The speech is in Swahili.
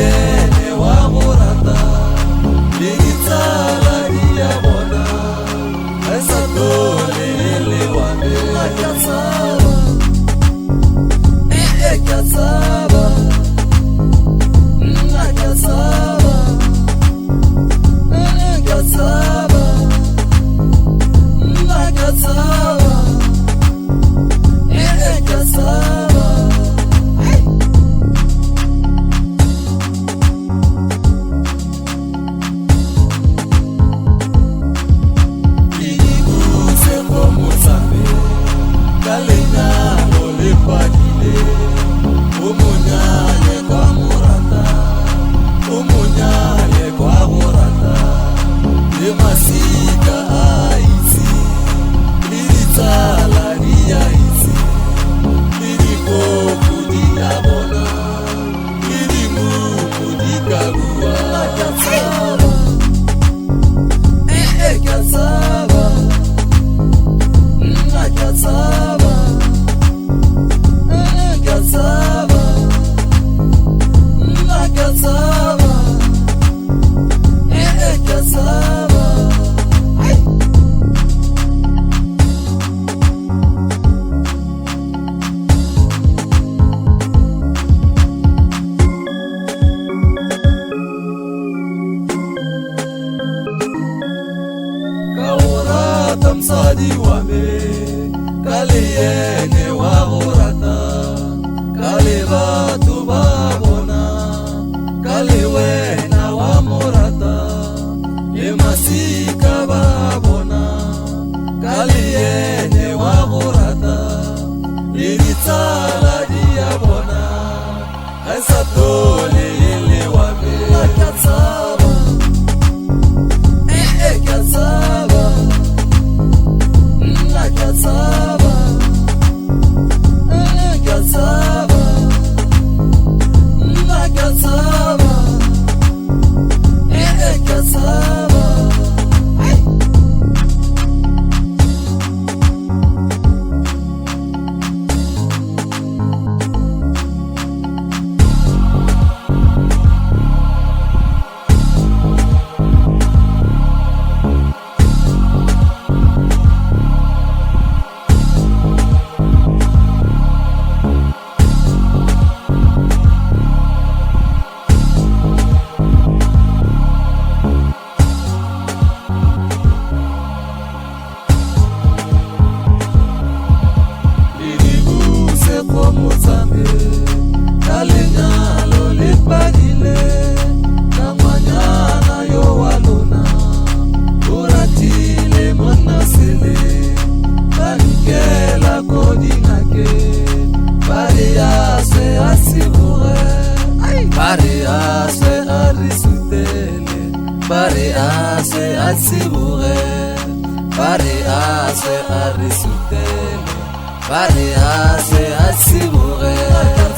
ene wa go rata le ditsala di ya bona a sa tole le wa me ka tsaba ka tsaba ka tsaba ka tsaba ka tsaba ka tsaba Msadi wa me kale ene wa go rata kale batho ba bona kale wena wa morata le masika ba bona kale ene wa go rata le ditsala di ya bona a sa tole le wa me ka tsaba ka tsaba Katsaba, Katsaba, Katsaba, Katsaba. Pare ase atsibure, pare ase arisutele, pare ase atsibure.